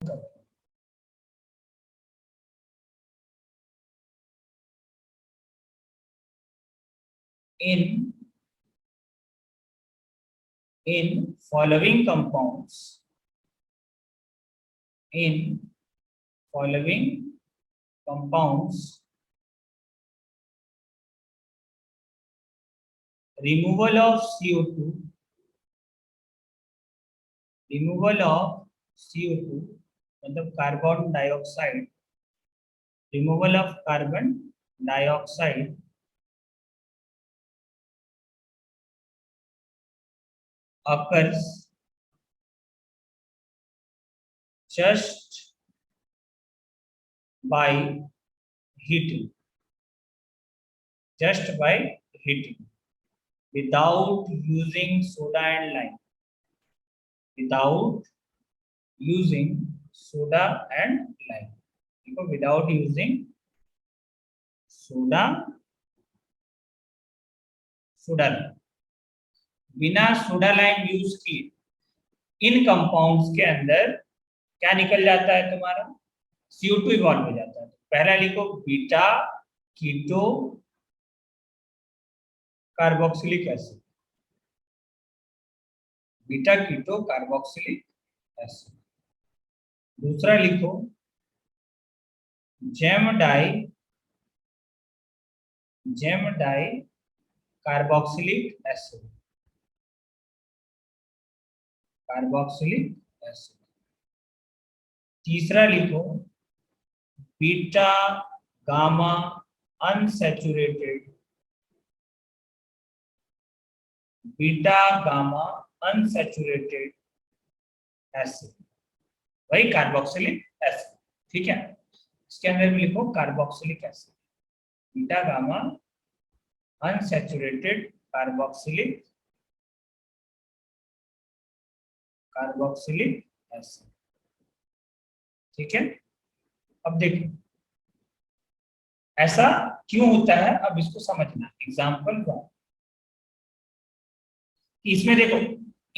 in following compounds, in following compounds, removal of CO2, removal of CO2 मतलब carbon dioxide, removal of carbon dioxide occurs just by heating, just by heating, without using soda and lime, without using soda and lime, without using soda lime, बिना soda lime use किए इन compounds के अंदर क्या निकल जाता है तुम्हारा, CO2 evolve हो जाता है। पहला लिखो beta keto carboxylic acid, beta keto carboxylic acid. दूसरा लिखो gem di carboxylic acid, carboxylic acid. तीसरा लिखो beta gamma unsaturated, beta gamma unsaturated acid, वही कार्बोक्सिलिक एसिड। ठीक है, इसके अंदर भी लिखो carboxylic acid, beta gamma unsaturated carboxylic acid. ठीक है, अब देखो ऐसा क्यों होता है, अब इसको समझना। एग्जाम्पल इसमें देखो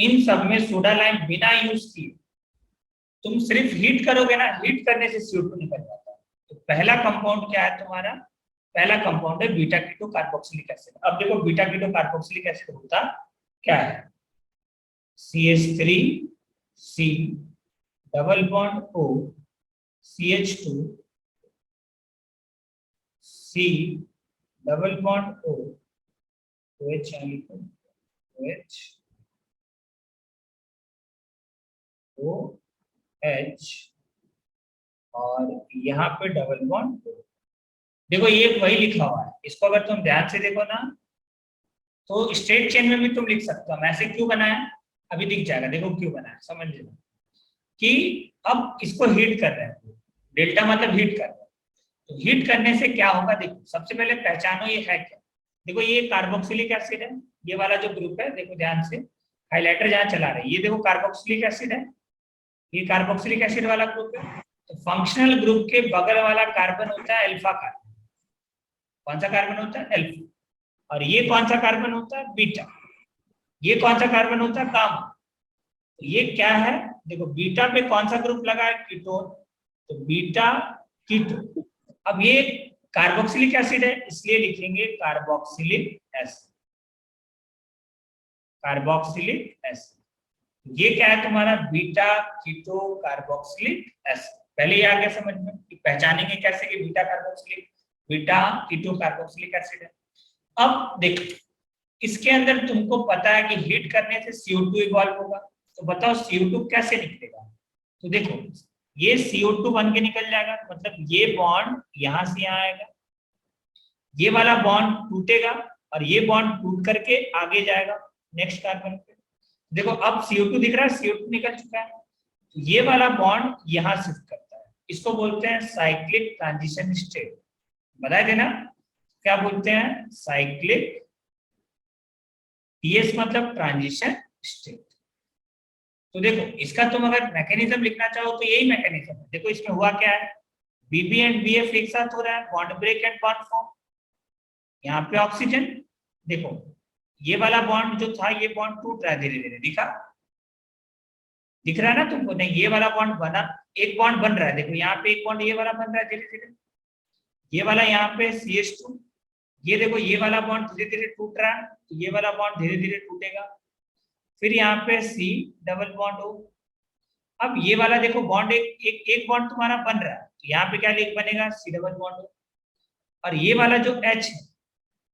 इन सब में सोडा लाइम बिना यूज किए तुम सिर्फ हीट करोगे ना, हीट करने से CO2 निकल जाता है। तो पहला कंपाउंड क्या है तुम्हारा, पहला कंपाउंड है बीटा कीटो कार्बोक्सिलिक एसिड। अब देखो बीटा कीटो कार्बोक्सिलिक एसिड होता क्या है, CH3C double bond O CH2 C double bond O OH OH OH और यहाँ पे डबल बॉन्ड O। देखो ये वही लिखा हुआ है, इसको अगर तुम ध्यान से देखो ना तो स्ट्रेट चेन में भी तुम लिख सकते हो। ऐसे क्यों बनाया अभी दिख जाएगा, देखो क्यों बनाया समझ लेना। कि अब इसको हीट कर रहे हैं, डेल्टा मतलब हीट कर रहे हैं, तो हीट करने से क्या होगा देखो, सबसे पहले पहचानो ये है क्या। देखो ये कार्बोक्सिलिक एसिड है, ये वाला जो ग्रुप है देखो ध्यान से, हाइलाइटर जहाँ चला रहे हैं, ये देखो कार्बोक्सिलिक एसिड है, ये कार्बोक्सिलिक एसिड वाला ग्रुप है। तो फंक्शनल ग्रुप के बगल वाला कार्बन होता है अल्फा कार्बन। कौन सा कार्बन होता है, अल्फा। और ये कौन सा कार्बन होता है, बीटा। ये कौन सा कार्बन होता है, गामा। तो ये क्या है देखो, बीटा पे कौन सा ग्रुप लगा है, कीटोन, तो बीटा कीटो। अब ये कार्बोक्सिलिक एसिड है इसलिए लिखेंगे कार्बोक्सिलिक एसिड, कार्बोक्सिलिक एसिड। ये क्या है तुम्हारा, बीटा कीटो कार्बोक्सिलिक एसिड। पहले ये आ गया समझ में कि पहचानेंगे कैसे कि beta carboxylic, beta keto carboxylic acid है। अब देखो इसके अंदर तुमको पता है कि हीट करने से CO2 इवॉल्व होगा, तो बताओ CO2 कैसे निकलेगा। तो देखो ये CO2 बन के निकल जाएगा, मतलब ये बॉन्ड यहां से यहाँ आएगा, ये वाला बॉन्ड टूटेगा और ये बॉन्ड टूट करके आगे जाएगा नेक्स्ट कार्बन पे। देखो अब CO2 दिख रहा है, CO2 निकल चुका है, तो ये वाला बॉन्ड यहां शिफ्ट करता है, इसको बोलते हैं साइक्लिक ट्रांजिशन स्टेट। बता देना क्या बोलते हैं, साइक्लिक, TS मतलब ट्रांजिशन स्टेट। तो देखो इसका तुम अगर मैकेनिज्म लिखना चाहो तो यही मैकेनिज्म है। देखो इसमें हुआ क्या है, BB एंड BF एक साथ हो रहा है, bond break and bond form. यहाँ पे ऑक्सीजन, देखो ये वाला बॉन्ड जो था ये बॉन्ड टूट रहा है धीरे धीरे, दिखा दिख रहा है ना तुमको? नहीं, ये वाला बॉन्ड बना, एक बॉन्ड बन रहा है, देखो यहाँ पे एक बॉन्ड ये वाला बन रहा है धीरे धीरे, ये वाला यहाँ पे CH2, ये देखो ये वाला बॉन्ड धीरे धीरे टूट रहा है, तो ये वाला बॉन्ड धीरे धीरे टूटेगा, फिर यहाँ पे C डबल बॉन्ड हो। अब ये वाला देखो बॉन्ड एक बॉन्ड तुम्हारा बन रहा है, तो यहाँ पे क्या लिख बनेगा, C डबल बॉन्ड हो। और ये वाला जो H है,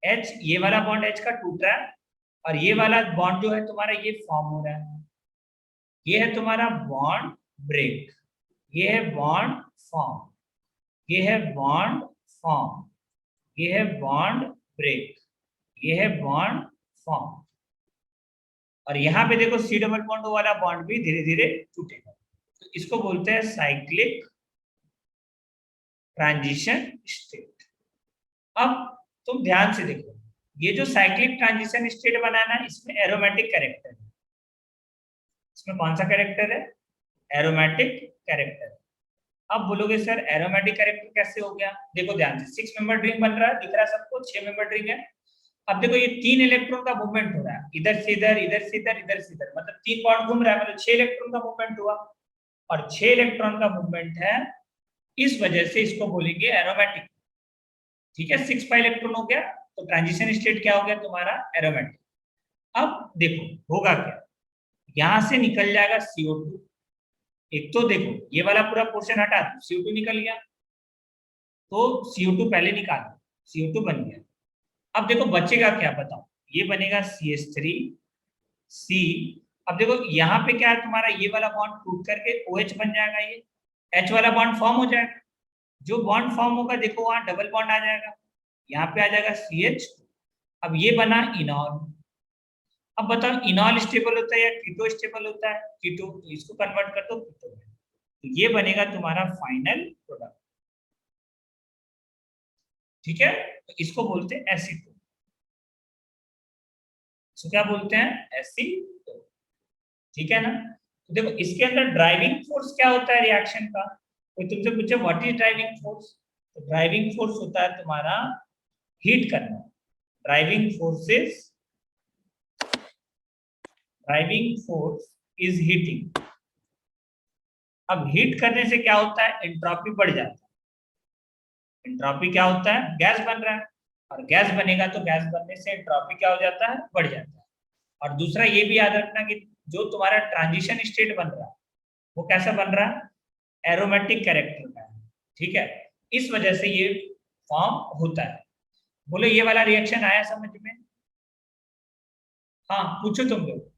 H ये वाला बॉन्ड H का टूट रहा है, और ये वाला बॉन्ड जो है तुम्हारा ये फॉर्म हो रहा है, ये है तुम्हारा बॉन्ड ब्रेक, ये है बॉन्ड फॉर्म, ये है बॉन्ड फॉर्म, ये है बॉन्ड ब्रेक, ये है बॉन्ड फॉर्म। और यहाँ पे देखो C डबल बॉन्ड वाला बॉन्ड भी धीरे धीरे टूटेगा, तो इसको बोलते हैं साइक्लिक ट्रांजिशन स्टेट। अब तुम ध्यान से देखो, ये जो साइक्लिक ट्रांजिशन स्टेट बनाना है, इसमें एरोमेटिक कैरेक्टर है, इसमें कौन सा कैरेक्टर है, एरोमेटिक कैरेक्टर। अब बोलोगे सर एरोमेटिक कैरेक्टर कैसे हो गया, देखो ध्यान से, 6 मेंबर रिंग बन रहा है, दिख रहा है सबको, 6 मेंबर रिंग है। अब देखो ये 3 इलेक्ट्रॉन का मूवमेंट हो रहा है, इधर से इधर, इधर से इधर, इधर से इधर, मतलब 3 बॉन्ड घूम रहा है, मतलब 6 इलेक्ट्रॉन का मूवमेंट हुआ, और 6 इलेक्ट्रॉन का मूवमेंट है, इस वजह से इसको बोलेंगे एरोमेटिक। ठीक है, 6 पाई इलेक्ट्रॉन हो गया, तो ट्रांजिशन स्टेट क्या हो गया तुम्हारा, एरोमेटिक। अब देखो होगा क्या, यहां से निकल जाएगा CO2, एक तो देखो ये वाला पूरा पोर्शन हटा दो, CO2 निकल गया, तो CO2 पहले निकालो, CO2 बन गया। अब देखो बचेगा क्या बताओ, ये बनेगा CH3 C। अब देखो यहाँ पे क्या है तुम्हारा, ये वाला बॉन्ड टूट करके OH बन जाएगा, ये H वाला बॉन्ड फॉर्म हो जाएगा, जो बॉन्ड फॉर्म होगा देखो वहां डबल बॉन्ड आ जाएगा, यहाँ पे आ जाएगा CH। अब ये बना इनॉल। अब बताओ इनॉल स्टेबल होता है या कीटो स्टेबल होता है, कीटो, तो इसको कन्वर्ट कर दो कीटो में, तो ये बनेगा तुम्हारा फाइनल प्रोडक्ट। ठीक है, तो इसको बोलते हैं एसीटोन, इसको क्या बोलते हैं, एसीटोन। ठीक है ना? तो देखो इसके अंदर ड्राइविंग फोर्स क्या होता है रिएक्शन का, कोई तुमसे पूछे व्हाट इज ड्राइविंग फोर्स, तो ड्राइविंग फोर्स होता है तुम्हारा हीट करना, driving forces, driving force is heating. अब हीट करने से क्या होता है, एंट्रोपी बढ़ जाता है, एंट्रोपी क्या होता है, गैस बन रहा है, और गैस बनेगा तो गैस बनने से एंट्रोपी क्या हो जाता है, बढ़ जाता है। और दूसरा ये भी याद रखना कि जो तुम्हारा ट्रांजिशन स्टेट बन रहा है वो कैसा बन रहा है, एरोमेटिक कैरेक्टर का है। ठीक है, इस वजह से ये फॉर्म होता है। बोलो ये वाला रिएक्शन आया समझ में? हाँ पूछो तुम लोग,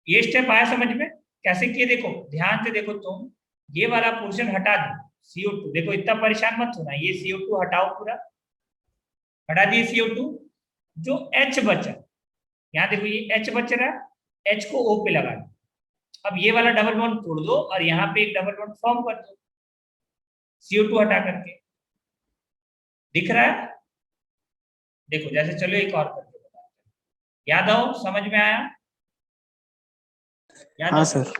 ये स्टेप आया समझ में, कैसे किए देखो, ध्यान से देखो तुम, ये वाला पोर्शन हटा दो CO2, देखो इतना परेशान मत होना, ये CO2 हटाओ, पूरा हटा दिए CO2, जो H बचा, यहाँ देखो ये H बच रहा है, H को O पे लगा दो, अब ये वाला डबल बॉन्ड तोड़ दो और यहाँ पे एक डबल बॉन्ड फॉर्म कर दो CO2 हटा करके, दिख रहा है? देखो जैसे, चलो एक और करके बताते हैं, याद आओ, समझ में आया? याद हाँ आओ? सर,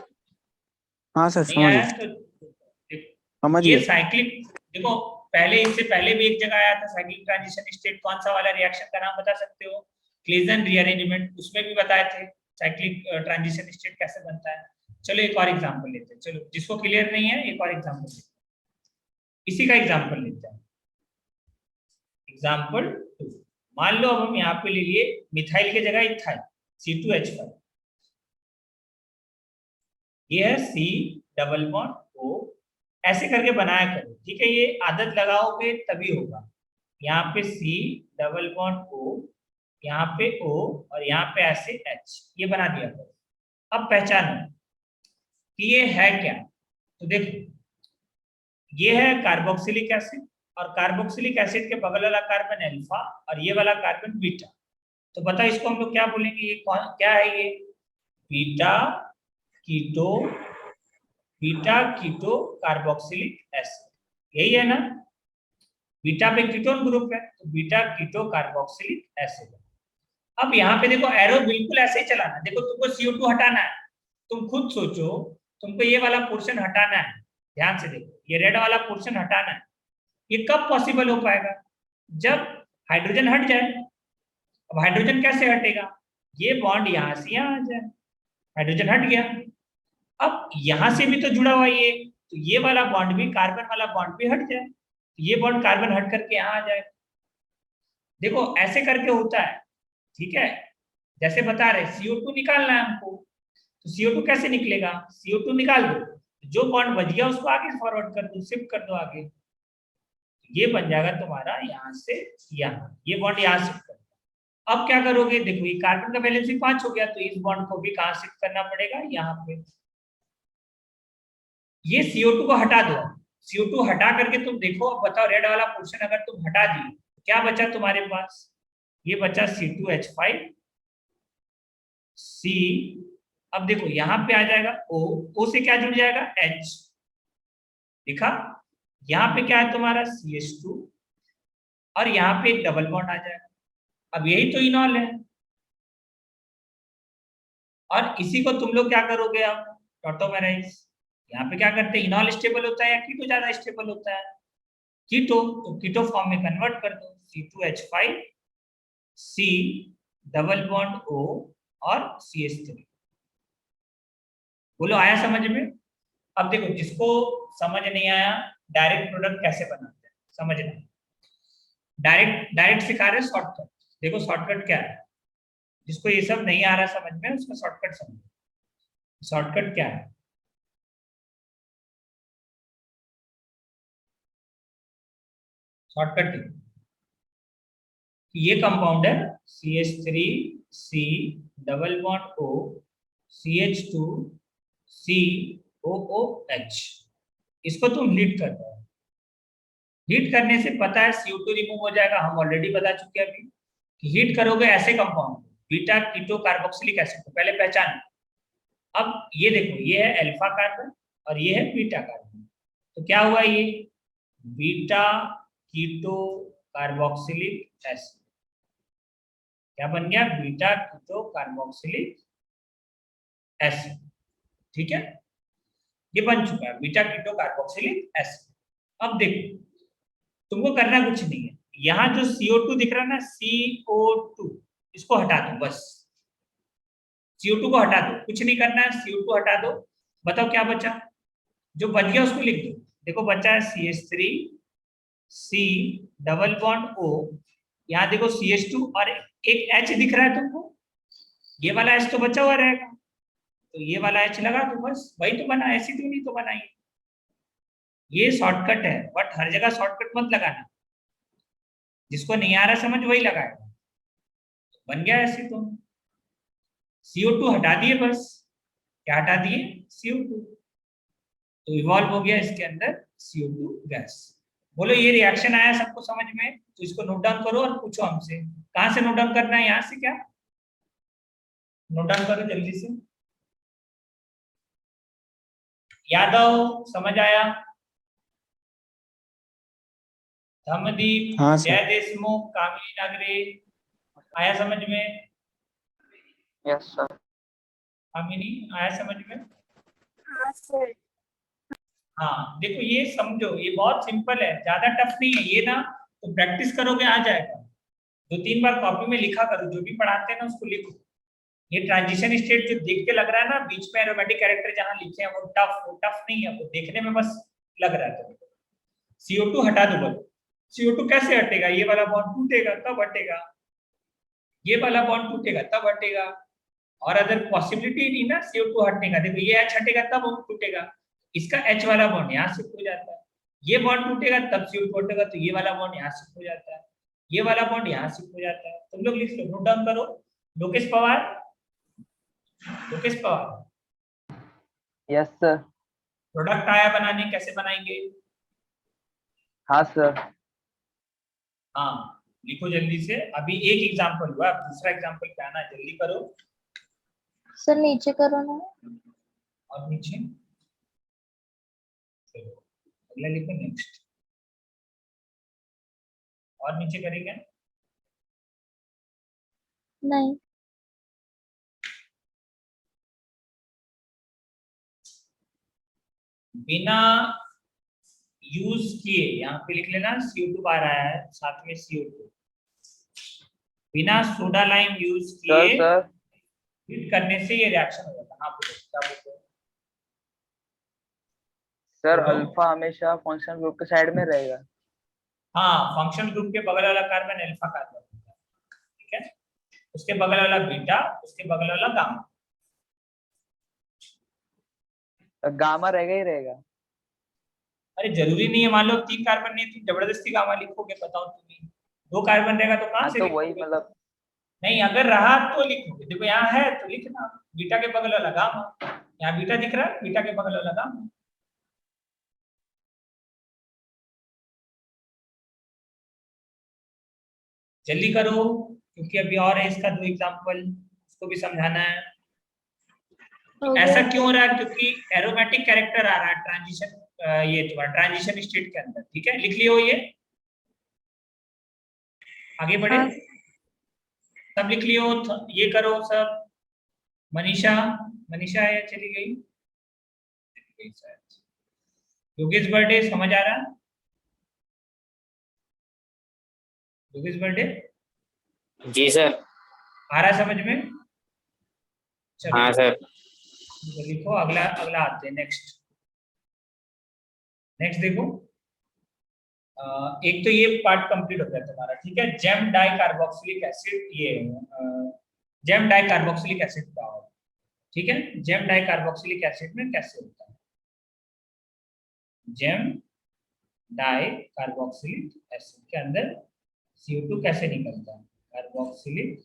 हाँ सर नहीं आया समझ तो समझ ये गए। साइक्लिक, देखो पहले, इससे पहले भी एक जगह आया था साइक्लिक ट्रांजिशन स्टेट, कौन सा वाला रिएक्शन का नाम बता सकते हो, क्लेजन रीअरेंजमेंट, उसमें भी बताए थे साइक्लिक ट्रांजिशन स्टेट कैसे बनता है। चलो एक और एग्जांपल लेते हैं, चलो जिसको क्लियर नहीं है एक और एग्जांपल लेते हैं, इसी का एग्जांपल लेते हैं, एग्जांपल 2। मान लो अब हम यहाँ पे ले लिए मिथाइल की जगह इथाइल, C2H5, ये है C डबल बॉन्ड O, ऐसे करके बनाया करो। ठीक है, ये आदत लगाओगे तभी होगा, यहाँ पे C डबल बॉन्ड O, यहाँ पे O, और यहाँ पे ऐसे H, ये बना दिया करो। अब पहचानो कि ये है क्या, तो देखो ये है कार्बोक्सिलिक एसिड, और कार्बोक्सिलिक एसिड के बगल वाला कार्बन अल्फा और ये वाला कार्बन बीटा, तो बताओ इसको हम लोग क्या बोलेंगे, ये कौन क्या है, ये beta keto, beta keto carboxylic acid, यही है ना, बीटा पे कीटोन ग्रुप है, तो बीटा कीटो कार्बोक्सिलिक एसिड। अब यहाँ पे देखो एरो बिल्कुल ऐसे ही चलाना, देखो तुमको CO2 हटाना है, तुम खुद सोचो, तुमको ये वाला पोर्शन हटाना है, ध्यान से देखो ये रेड वाला पोर्शन हटाना है, ये कब पॉसिबल हो पाएगा, जब हाइड्रोजन हट जाए। अब हाइड्रोजन कैसे हटेगा, ये बॉन्ड यहाँ से यहाँ आ जाए, हाइड्रोजन हट गया, अब यहां से भी तो जुड़ा हुआ ये, तो ये वाला बॉन्ड भी, कार्बन वाला बॉन्ड भी हट जाए, तो ये बॉन्ड कार्बन हट करके यहाँ आ जाए। देखो ऐसे करके होता है, ठीक है। जैसे बता रहे CO2 निकालना है हमको, तो CO2 कैसे निकलेगा, CO2 निकाल दो, जो बॉन्ड बच गया उसको आगे फॉरवर्ड कर दो, शिफ्ट कर दो आगे, ये बन जाएगा तुम्हारा यहाँ से यहाँ, ये बॉन्ड यहाँ शिफ्ट कर दो। अब क्या करोगे, देखो ये कार्बन का बैलेंस भी 5 हो गया, तो इस बॉन्ड को भी कहाँ शिफ्ट करना पड़ेगा, यहाँ पे। ये CO2 को हटा दो, CO2 हटा करके तुम देखो, अब बताओ रेड वाला पोर्शन अगर तुम हटा दिए तो क्या बचा तुम्हारे पास, ये बचा C2H5 C। अब देखो यहाँ पे आ जाएगा O से क्या जुड़ जाएगा H, देखा, यहाँ पे क्या है तुम्हारा CH2, और यहाँ पे एक डबल बॉन्ड आ जाएगा। अब यही तो इनॉल है, और इसी को तुम लोग क्या करोगे, आप टॉटोमेराइज, यहाँ पे क्या करते हैं, इनॉल स्टेबल होता है या कीटो ज्यादा स्टेबल होता है, कीटो, तो कीटो फॉर्म में कन्वर्ट कर दो, C2H5 C double bond O और CH3। बोलो आया समझ में। अब देखो जिसको समझ नहीं आया, डायरेक्ट प्रोडक्ट कैसे बनाते हैं समझना, डायरेक्ट डायरेक्ट सिखा रहे शॉर्टकट। देखो शॉर्टकट क्या है, जिसको ये सब नहीं आ रहा समझ में उसका शॉर्टकट समझो। शॉर्टकट क्या है, शॉर्टकट ये कंपाउंड है CH3 C double bond O CH2 COOH, इसको तुम हीट कर दो। हीट करने से पता है CO2 रिमूव हो जाएगा, हम ऑलरेडी बता चुके हैं अभी कि हीट करोगे ऐसे compound beta keto carboxylic acid को पहले पहचान। अब ये देखो, ये है अल्फा कार्बन और ये है बीटा कार्बन, तो क्या हुआ, ये बीटा कीटो कार्बोक्सिलिक एसिड, क्या बन गया, बीटा कीटो कार्बोक्सिलिक एसिड, ठीक है, ये बन चुका है बीटा कीटो कार्बोक्सिलिक एसिड। अब देखो तुमको करना कुछ नहीं है, यहाँ जो CO2 दिख रहा है ना CO2, इसको हटा दो बस, CO2 को हटा दो, कुछ नहीं करना है, CO2 हटा दो। बताओ क्या बचा, जो बच गया उसको लिख दो। देखो बचा है CH3 C double bond O, यहाँ देखो CH2 और एक H दिख रहा है तुमको, ये वाला H तो बचा हुआ रहेगा, तो ये वाला H लगा दो बस, वही तो बना, ऐसी तो नहीं तो बनाई। ये शॉर्टकट है, बट हर जगह शॉर्टकट मत लगाना, जिसको नहीं आ रहा समझ वही लगाएगा, बन गया ऐसे। तो CO2 हटा दिए बस, क्या हटा दिए, CO2, तो इवॉल्व हो गया इसके अंदर CO2 गैस। बोलो ये रिएक्शन आया सबको समझ में, तो इसको नोट डाउन करो और पूछो हमसे, कहां से नोट डाउन करना है, यहाँ से क्या नोट डाउन करो जल्दी से। यादव समझ आया, धर्मदीप, हाँ सर। जय देशमुख, कामिनी नागरे, आया समझ में, यस सर। कामिनी आया समझ में। हाँ सर। हाँ देखो ये समझो, ये बहुत सिंपल है, ज्यादा टफ नहीं है ये ना, तो प्रैक्टिस करोगे आ जाएगा। 2-3 बार कॉपी में लिखा करो, जो भी पढ़ाते हैं ना उसको लिखो। ये ट्रांजिशन स्टेट जो देख के लग रहा है ना, बीच में एरोमेटिक कैरेक्टर जहां लिखे हैं वो टफ नहीं है, वो देखने में बस लग रहा है। तो CO2 हटा दो, बोलो CO2 कैसे हटेगा, ये वाला बॉन्ड टूटेगा तब हटेगा, ये वाला बॉन्ड टूटेगा तब हटेगा, और अदर पॉसिबिलिटी नहीं ना CO2 हटने का। देखो ये H हटेगा तब वो टूटेगा, इसका H वाला बॉन्ड यहाँ शिफ्ट हो जाता है, ये बॉन्ड टूटेगा तब CO2 हटेगा, तो ये वाला बॉन्ड यहाँ शिफ्ट हो जाता है, ये वाला बॉन्ड यहाँ शिफ्ट हो जाता है। तुम लोग लिख लो, नोट डाउन करो। Lokesh Pawar, Lokesh Pawar, yes sir. Product आया बनाने, कैसे बनाएंगे, हाँ सर। हाँ लिखो जल्दी से, अभी एक एग्जाम्पल हुआ, दूसरा एग्जाम्पल क्या आना, जल्दी करो। सर नीचे करो ना। और नीचे चलो अगला लिखो, नेक्स्ट, और नीचे करेंगे, नहीं। बिना यूज किए, यहाँ पे लिख लेना CO2 बार आया है साथ में CO2, बिना सोडा लाइम यूज सर किए सर हीट करने से ये रिएक्शन हो जाता है। हाँ बोलो क्या बोलते हो, सर बोलो। अल्फा हमेशा फंक्शन ग्रुप के साइड में रहेगा। हाँ, फंक्शन ग्रुप के बगल वाला कार्बन अल्फा कार्बन होता है, ठीक है। उसके बगल वाला बीटा, उसके बगल वाला गामा। गामा रहेगा ही रहेगा। अरे जरूरी नहीं है, मान लो 3 कार्बन नहीं, तुम जबरदस्ती गामा लिखोगे, बताओ तुम्हें 2 कार्बन रहेगा तो कहाँ हाँ से तो वही लिखोगे? मतलब। नहीं, अगर रहा तो लिखोगे। देखो यहाँ है तो लिखना, बीटा के बगल वाला गामा। यहाँ बीटा दिख रहा है, बीटा के बगल वाला गामा। जल्दी करो, क्योंकि अभी और है इसका 2 एग्जाम्पल, उसको भी समझाना है। हो ऐसा गया। क्यों हो रहा है? क्योंकि एरोमेटिक कैरेक्टर आ रहा है ट्रांजिशन, ये तुम्हारा ट्रांजिशन स्टेट के अंदर, ठीक है। लिख लियो ये, आगे बढ़े। हाँ। सब लिख लियो, ये करो सब। मनीषा, मनीषा है या चली गई? योगेश बर्थडे समझ आ रहा? योगेश बर्थडे जी सर। आ रहा समझ में? चलो हाँ सर। तो लिखो, अगला अगला आते हैं, नेक्स्ट। नेक्स्ट देखो, एक तो ये पार्ट कंप्लीट हो गया तुम्हारा, ठीक है। जेम डाई कार्बोक्सिलिक एसिड, ये जेम डाई कार्बोक्सिलिक एसिड का हो, ठीक है। जेम डाई कार्बोक्सिलिक एसिड में कैसे होता है? जेम डाई कार्बोक्सिलिक एसिड के अंदर CO2 कैसे निकलता है? कार्बोक्सिलिक,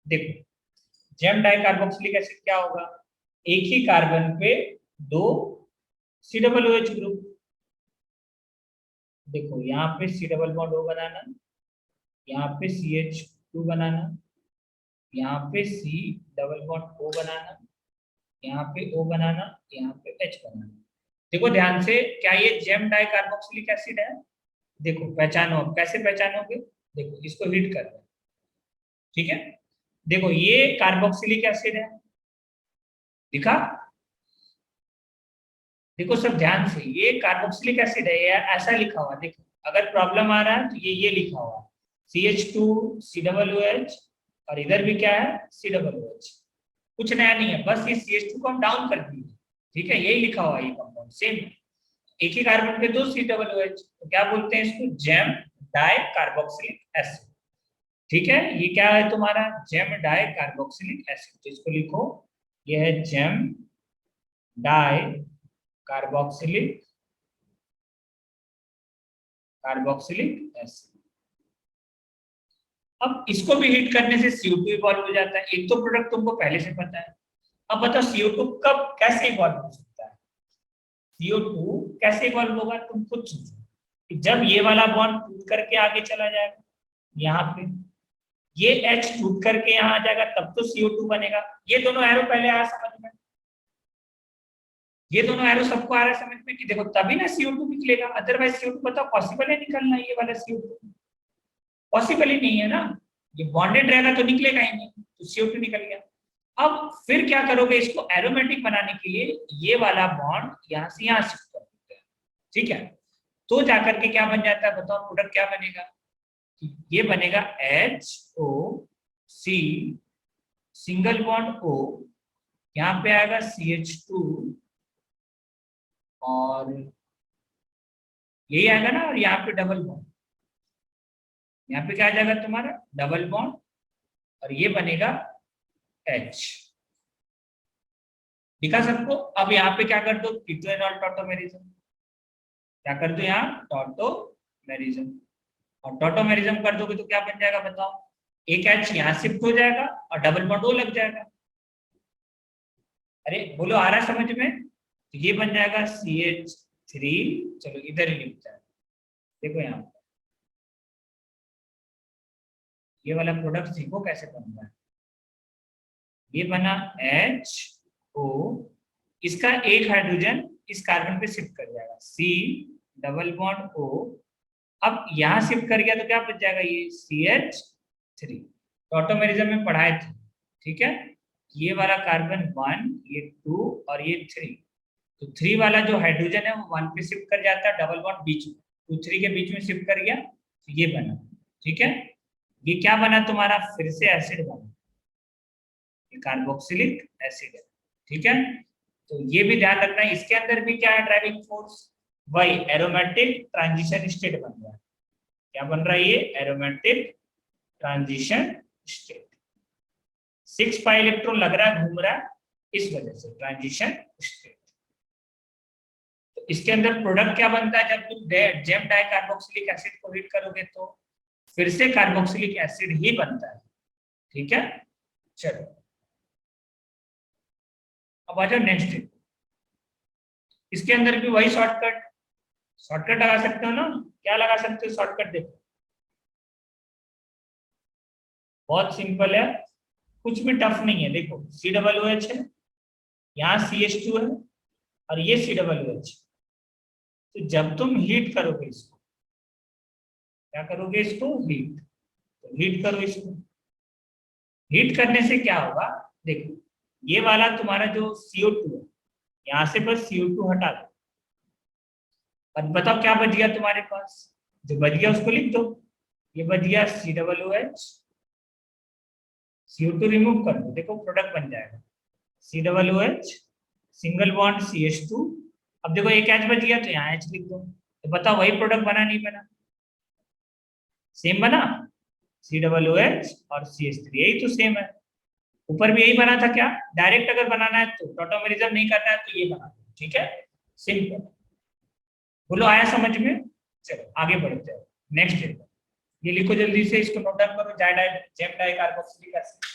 देखो जेम डाई कार्बोक्सिलिक एसिड क्या होगा? एक ही कार्बन पे 2 COOH ग्रुप। देखो यहाँ पे C डबल बॉन्ड O बनाना, यहाँ पे CH2 बनाना, यहाँ पे C डबल बॉन्ड O बनाना, यहाँ पे O बनाना, यहाँ पे H बनाना। देखो ध्यान से, क्या ये जेम डाई कार्बोक्सिलिक एसिड है? देखो पहचानो, कैसे पहचानोगे? देखो इसको हीट कर रहे हैं, ठीक है। देखो ये कार्बोक्सिलिक एसिड है, दिखा? देखो सब ध्यान से, ये कार्बोक्सिलिक एसिड है, या ऐसा लिखा हुआ। देखो अगर प्रॉब्लम आ रहा है तो ये लिखा हुआ CH2 COOH, और इधर भी क्या है? COOH। कुछ नया नहीं है, बस ये CH2 को हम डाउन कर दिए, ठीक है। यही लिखा हुआ है, ये कंपाउंड सेम। एक ही कार्बन पे 2 COOH, तो क्या बोलते हैं इसको? जेम डाई कार्बोक्सिलिक एसिड, ठीक है। ये क्या है तुम्हारा? Gem di carboxylic acid. तो इसको लिखो, ये है जेम डाई कार्बोक्सिलिक एसिड। अब इसको भी हीट करने से CO2 इवॉल्व हो जाता है। एक तो प्रोडक्ट तुमको पहले से पता है। अब बताओ CO2 कब कैसे इवॉल्व हो सकता है? CO2 कैसे इवॉल्व होगा, तुम खुद सोचो। कि जब ये वाला बॉन्ड टूट करके आगे चला जाएगा, यहाँ पे ये H टूट करके यहाँ आ जाएगा, तब तो CO2 बनेगा। ये दोनों एरो पहले आया समझ में? ये दोनों एरो सबको आ रहा है समझ में कि देखो तभी ना CO2 निकलेगा, अदरवाइज CO2 बताओ पॉसिबल है निकलना? ये वाला CO2 पॉसिबल ही नहीं है ना, ये बॉन्डेड रहेगा तो निकलेगा ही नहीं, तो CO2 निकल गया। अब फिर क्या करोगे? इसको एरोमेटिक बनाने के लिए ये वाला बॉन्ड यहाँ से यहाँ शिफ्ट कर देते हैं, ठीक है। तो जाकर के क्या बन जाता है बताओ? प्रोडक्ट क्या बनेगा? ये बनेगा HOC सिंगल बॉन्ड O, यहाँ पे आएगा CH2 और यही आएगा ना, और यहाँ पे डबल बॉन्ड, यहाँ पे क्या आ जाएगा तुम्हारा? डबल बॉन्ड, और ये बनेगा H। दिखा सबको? अब यहाँ पे क्या कर दो? कीटोएनॉल टॉटोमेरिज्म। क्या कर दो यहाँ? टॉटोमेरिज्म। और टॉटोमेरिज्म कर दोगे तो क्या बन जाएगा बताओ? एक H यहाँ शिफ्ट हो जाएगा और डबल बॉन्ड O लग जाएगा। अरे बोलो, आ रहा है समझ में? तो ये बन जाएगा CH3। चलो इधर ही लिखता है, देखो यहाँ पर ये वाला प्रोडक्ट सीखो कैसे बनता है। ये बना HO, इसका एक हाइड्रोजन इस कार्बन पे शिफ्ट कर जाएगा, C डबल बॉन्ड O। अब यहाँ शिफ्ट कर गया तो क्या बच जाएगा? ये CH3। टॉटोमेरिज्म में पढ़ाए थे, ठीक है। ये वाला कार्बन 1, ये 2 और ये 3, तो 3 वाला जो हाइड्रोजन है वो 1 पे शिफ्ट कर जाता है, डबल बॉन्ड बीच में, 2 3 के बीच में शिफ्ट कर गया, तो ये बना, ठीक है। ये क्या बना तुम्हारा? फिर से एसिड बना, ये कार्बोक्सिलिक एसिड है, ठीक है, तो ये भी ध्यान रखना है। इसके अंदर भी क्या है ड्राइविंग फोर्स, वही एरोमेटिक ट्रांजिशन स्टेट बन रहा है। क्या बन रहा है ये, aromatic transition state. 6 pi electron लग रहा है, घूम रहा है, इस वजह से ट्रांजिशन स्टेट। तो इसके अंदर प्रोडक्ट क्या बनता है, जब तुम जेम डाई कार्बोक्सिलिक एसिड को हीट करोगे तो फिर से कार्बोक्सिलिक एसिड ही बनता है। ठीक है, चलो अब आ जाओ नेक्स्ट। इसके अंदर भी वही शॉर्टकट लगा सकते हो ना, क्या लगा सकते हो शॉर्टकट, देखो बहुत सिंपल है, कुछ भी टफ नहीं है। देखो COOH है, यहाँ CH2 है और ये COOH। तो जब तुम हीट करोगे इसको, क्या करोगे इसको, हीट, तो हीट करो इसको। हीट करने से क्या होगा, देखो ये वाला तुम्हारा जो CO2 है, यहां से बस CO2 हटा दो और बताओ क्या बच गया तुम्हारे पास, जो बच गया उसको लिख दो। ये बच गया COOH, CO2 रिमूव कर दो, देखो प्रोडक्ट बन जाएगा COOH सिंगल बॉन्ड CH2। अब देखो एक H बच गया तो यहाँ H लिख दो, तो बताओ वही प्रोडक्ट बना नहीं बना, सेम बना, COOH और CH3 यही तो सेम है, ऊपर भी यही बना था। क्या डायरेक्ट अगर बनाना है तो टॉटोमेरिज्म नहीं करना है तो ये बना दो, ठीक है, सिंपल। बोलो आया समझ में, चलो आगे बढ़ते हैं नेक्स्ट है। ये लिखो जल्दी से, इसको नोट डाउन करो, जेम डाई कार्बोक्सिलिक एसिड।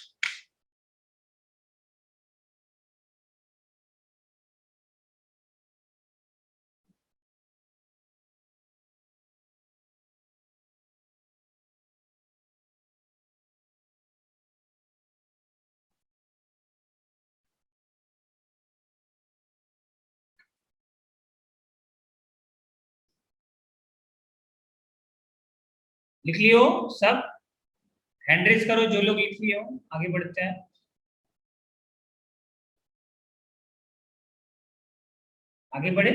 लिख लियो सब, हैंड रेज करो जो लोग लिख लिए हो, आगे बढ़ते हैं। आगे बढ़े,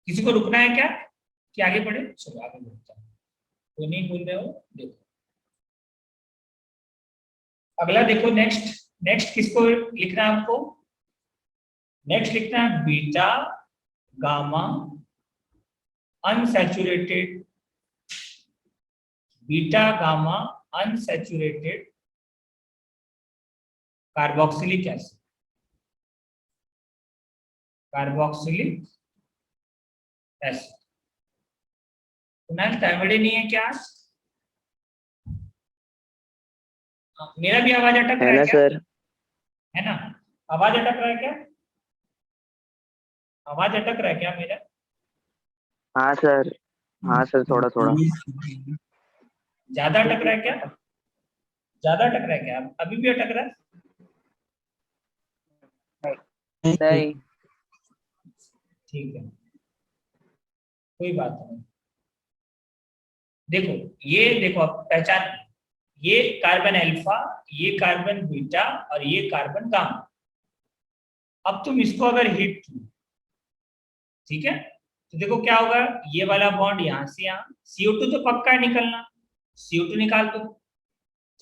किसी को रुकना है क्या कि आगे बढ़े, चलो आगे बढ़ते हैं, कोई नहीं बोल रहे हो। देखो अगला देखो, नेक्स्ट किसको लिखना है हमको, नेक्स्ट लिखना है beta gamma unsaturated, beta gamma unsaturated carboxylic acid, carboxylic acid. Kunal टाइमडे नहीं है क्या आज? मेरा भी आवाज अटक रहा है क्या सर? है ना, आवाज अटक रहा है क्या, आवाज अटक रहा है क्या मेरा? हाँ सर, हाँ सर, थोड़ा थोड़ा। ज्यादा अटक रहा है क्या, ज्यादा अटक रहा है क्या, अभी भी अटक रहा है? नहीं। ठीक है, कोई बात नहीं। देखो ये देखो आप पहचान, ये कार्बन अल्फा, ये कार्बन बीटा और ये कार्बन गामा। अब तुम इसको अगर हिट किए, ठीक है, तो देखो क्या होगा, ये वाला बॉन्ड यहां से यहाँ, CO2 तो पक्का है निकलना, CO2 निकाल दो।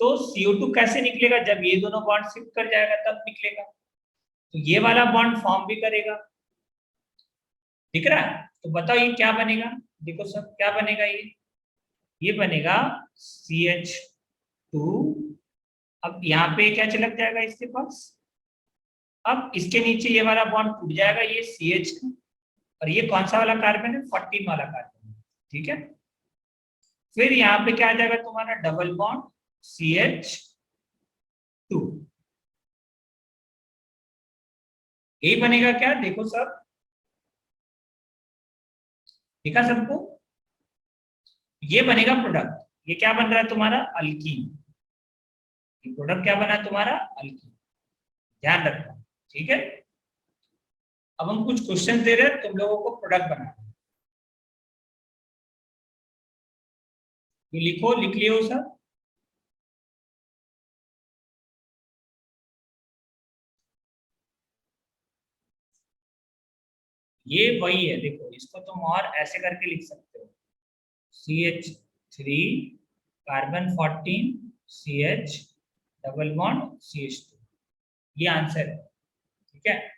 तो CO2 कैसे निकलेगा, जब ये दोनों बॉन्ड शिफ्ट कर जाएगा तब निकलेगा, तो ये वाला बॉन्ड फॉर्म भी करेगा, दिख रहा है? तो बताओ ये क्या बनेगा, देखो सब क्या बनेगा, ये बनेगा CH2। अब यहाँ पे क्या चिलक जाएगा इसके पास, अब इसके नीचे ये वाला बॉन्ड टूट जाएगा, ये CH और ये कौन सा वाला कार्बन है, 14 वाला कार्बन, ठीक है। फिर यहाँ पे क्या आ जाएगा तुम्हारा डबल बॉन्ड CH2, यही बनेगा क्या, देखो सब दिखा सबको, ये बनेगा प्रोडक्ट। ये क्या बन रहा है तुम्हारा, अल्कीन। ये प्रोडक्ट क्या बना तुम्हारा, अल्कीन, ध्यान रखना, ठीक है। अब हम कुछ क्वेश्चन दे रहे हैं, तुम लोगों को प्रोडक्ट बनाना है, ये लिखो, लिख लियो सब। ये वही है, देखो इसको तुम और ऐसे करके लिख सकते हो, CH3 carbon 14 CH double bond CH2, ये आंसर है। ठीक है।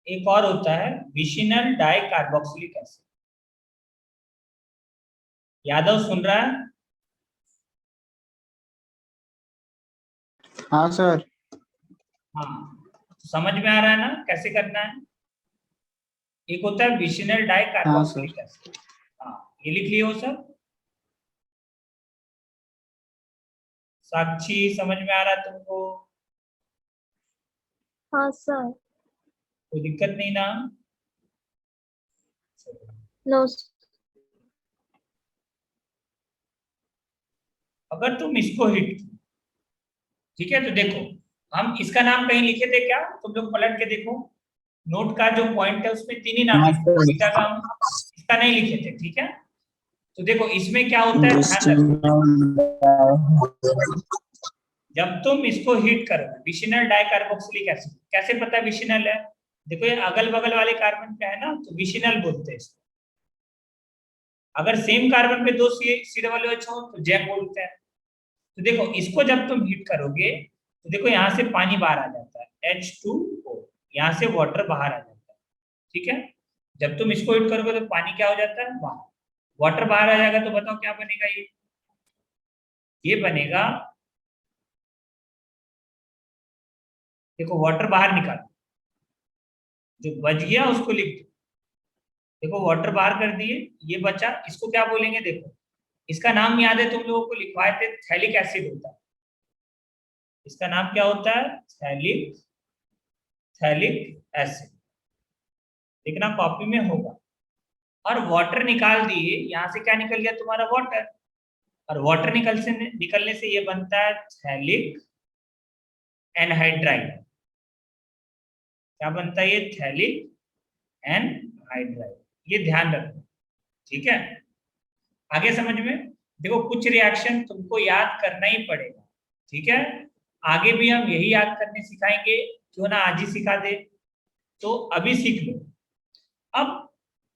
एक और होता है विशिनल डाई कार्बोक्सिलिक एसिड। यादव सुन रहा है? हाँ सर। हाँ, समझ में आ रहा है ना कैसे करना है? एक होता है विशिनल डाई हाँ कार्बोक्सिलिक सर। एसिड। हाँ, ये लिख लिए हो सब? साक्षी समझ में आ रहा है तुमको? हाँ सर। कोई दिक्कत नहीं ना? नो। अगर तुम इसको हिट, ठीक है, तो देखो हम इसका नाम कहीं लिखे थे क्या? तुम लोग पलट के देखो, नोट का जो पॉइंट है उसमें 3 ही नाम हाँ लिखे, सर। इसका काम इसका नहीं लिखे थे, ठीक है। तो देखो इसमें क्या होता है, ध्यान रखो, जब तुम इसको हीट करोगे विशिनल डाइकार्बोक्सिलिक एसिड, कैसे पता है विशिनल है? देखो ये अगल बगल वाले कार्बन पे है ना, तो विशिनल बोलते हैं इसको। अगर सेम कार्बन पे 2 COOH हो तो जैक बोलते हैं। तो देखो इसको जब तुम हीट करोगे तो देखो यहाँ से पानी बाहर आ जाता है H2O, यहाँ से वाटर बाहर आ जाता है, ठीक है। जब तुम इसको हीट करोगे तो पानी क्या हो जाता है, बाहर, वाटर बाहर आ जाएगा। तो बताओ क्या बनेगा? ये बनेगा, देखो वाटर बाहर निकालो, जो बच गया उसको लिख दो। देखो वाटर बाहर कर दिए, ये बचा, इसको क्या बोलेंगे? देखो इसका नाम याद है तुम लोगों को, लिखवाए थे, थैलिक एसिड होता है। इसका नाम क्या होता है? थैलिक एसिड, लिखना कॉपी में होगा। और वाटर निकाल दिए, यहाँ से क्या निकल गया तुम्हारा? वाटर। और वाटर निकलने से ये बनता है थैलिक एनहाइड्राइड। क्या बनता है ये? Phthalic anhydride. ये ध्यान रखना, ठीक है। आगे समझ में? देखो कुछ रिएक्शन तुमको याद करना ही पड़ेगा, ठीक है। आगे भी हम यही याद करने सिखाएंगे, क्यों ना आज ही सिखा दे, तो अभी सीख लो। अब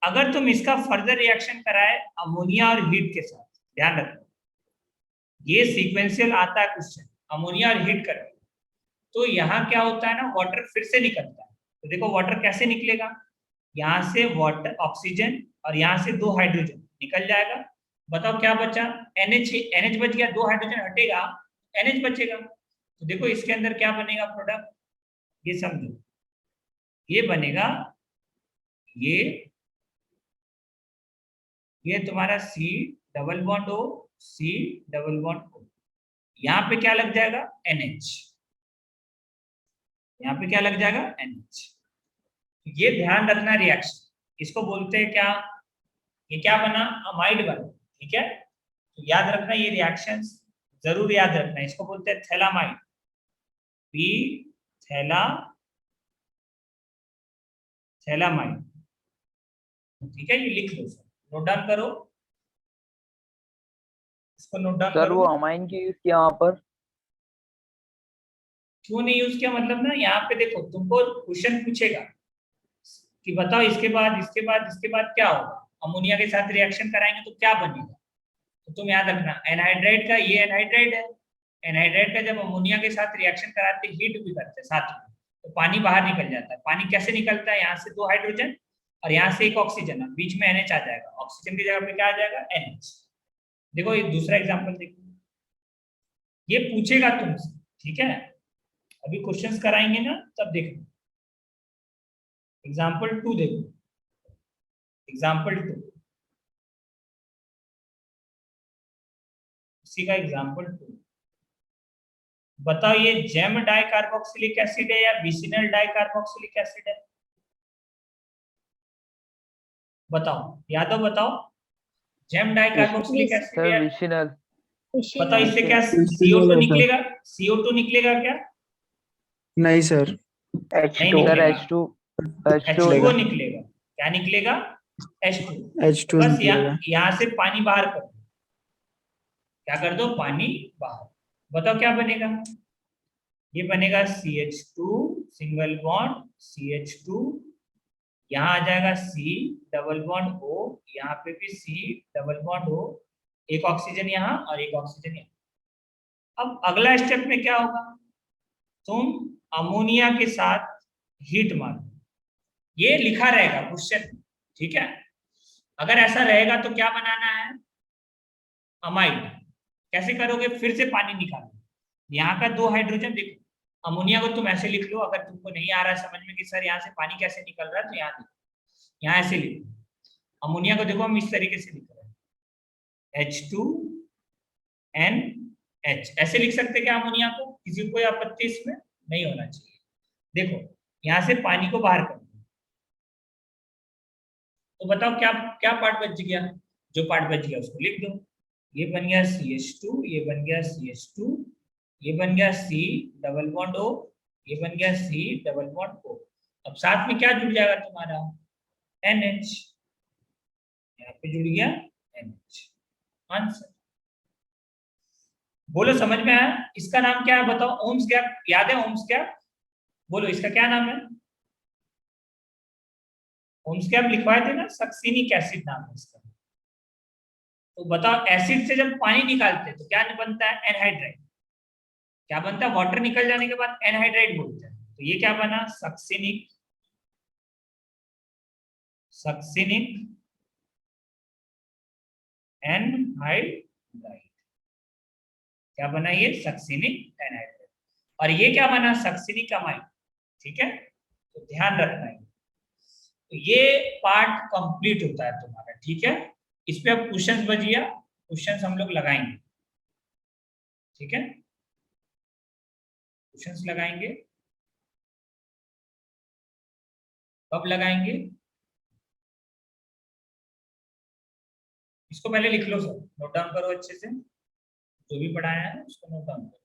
अगर तुम इसका फर्दर रिएक्शन कराए अमोनिया और हीट के साथ, ध्यान रखो ये सीक्वेंशियल आता है क्वेश्चन, अमोनिया और हीट करके, तो यहाँ क्या होता है ना, वाटर फिर से निकलता है। तो देखो वाटर कैसे निकलेगा, यहाँ से वाटर, ऑक्सीजन, और यहाँ से 2 हाइड्रोजन निकल जाएगा। बताओ क्या बचा? NH बच गया, 2 हाइड्रोजन हटेगा, NH बचेगा। तो देखो इसके अंदर क्या बनेगा प्रोडक्ट, ये समझो, ये बनेगा, ये तुम्हारा C++O, यहाँ पे क्या लग जाएगा? NH। यहाँ पे क्या लग जाएगा? NH। ये ध्यान रखना रिएक्शन, इसको बोलते हैं क्या? ये क्या बना? अमाइड बना, ठीक है। तो याद रखना ये रिएक्शंस, जरूर याद रखना, इसको बोलते हैं थैलामाइड, थैलामाइड, ठीक है। ये लिख लो सर, नोट डाउन करो, इसको नोट डाउन सर करो। वो अमाइन की यूज किया वहां पर? क्यों नहीं यूज किया? मतलब ना यहाँ पे देखो तुमको क्वेश्चन पूछेगा कि बताओ इसके बाद इसके बाद इसके बाद क्या होगा, अमोनिया के साथ रिएक्शन कराएंगे तो क्या बनेगा। तो तुम याद रखना एनहाइड्राइड का, ये एनहाइड्राइड है, एनहाइड्राइड का जब अमोनिया के साथ रिएक्शन कराते हीट भी करते हैं साथ में, तो पानी बाहर निकल जाता है। पानी कैसे निकलता है? यहाँ से 2 हाइड्रोजन और यहाँ से 1 ऑक्सीजन, बीच में NH आ जाएगा, ऑक्सीजन की जगह पे क्या आ जाएगा? NH। देखो ये दूसरा एग्जाम्पल देखो, ये पूछेगा तुमसे, ठीक है। अभी क्वेश्चंस कराएंगे ना तब देखो। एग्जाम्पल 2 देखो, एग्जाम्पल 2, उसी का एग्जाम्पल 2। बताओ ये जेम डाइकार्बोक्सिलिक एसिड है या विसिनल डाइकार्बोक्सिलिक एसिड है? बताओ, यादव बताओ, जेम डाइकार्बोक्सिलिक एसिड सर है? विशिनल। बताओ इससे क्या विशिनल CO2 है सर। निकलेगा? CO2 निकलेगा क्या? नहीं सर। नहीं सर निकलेगा, H2 निकलेगा। H2O निकलेगा। क्या निकलेगा? H2। तो H2 बस निकलेगा। यहाँ से पानी बाहर कर दो, क्या कर दो? पानी बाहर। बताओ क्या बनेगा? ये बनेगा CH2 सिंगल बॉन्ड CH2 यहाँ आ जाएगा सी डबल बॉन्ड O, यहाँ पे भी सी डबल बॉन्ड O, एक ऑक्सीजन यहाँ और एक ऑक्सीजन यहाँ। अब अगला स्टेप में क्या होगा, तुम अमोनिया के साथ हीट मारो, ये लिखा रहेगा क्वेश्चन, ठीक है। अगर ऐसा रहेगा तो क्या बनाना है, अमाइड। कैसे करोगे, फिर से पानी निकालो, यहाँ का 2 हाइड्रोजन देखो, अमोनिया को तुम ऐसे लिख लो, अगर तुमको नहीं आ रहा है समझ में कि सर यहाँ से पानी कैसे निकल रहा है, तो यहाँ देखो, यहाँ ऐसे लिखो, अमोनिया को देखो हम इस तरीके से लिख रहे हैं, H2NH, ऐसे लिख सकते क्या अमोनिया को, किसी को कोई आपत्ति इसमें नहीं होना चाहिए। देखो यहाँ से पानी को बाहर कर दो, तो बताओ क्या क्या पार्ट बच गया, जो पार्ट बच गया उसको लिख दो, ये बन गया CH2, ये बन गया CH2, ये बन गया C डबल बॉन्ड O, ये बन गया C डबल बॉन्ड O। अब साथ में क्या जुड़ जाएगा तुम्हारा, NH, यहाँ पे जुड़ गया NH। आंसर बोलो, समझ में आया, इसका नाम क्या है बताओ, ओम्स गैप, याद है ओम्स गैप, बोलो इसका क्या नाम है, ओम्स गैप लिखवाए थे ना, सक्सिनिक एसिड नाम है इसका। तो बताओ एसिड से जब पानी निकालते हैं तो क्या बनता है, एनहाइड्राइड। क्या बनता है, वाटर निकल जाने के बाद एनहाइड्राइड बोलते हैं, तो ये क्या बना, सक्सिनिक, सक्सिनिक एनहाइड्राइड, क्या बना ये, सक्सिनिक एनहाइड्राइड। और ये क्या बना, सक्सिनिक अमाइड, ठीक है, तो ध्यान रखना है। तो ये पार्ट कंप्लीट होता है तुम्हारा, ठीक है। इस पे अब क्वेश्चंस बचिए, क्वेश्चंस हम लोग लगाएंगे, ठीक है, क्वेश्चंस लगाएंगे, कब लगाएंगे, इसको पहले लिख लो सर, नोट डाउन करो अच्छे से, जो भी पढ़ाया है उसको नोट डाउन करो।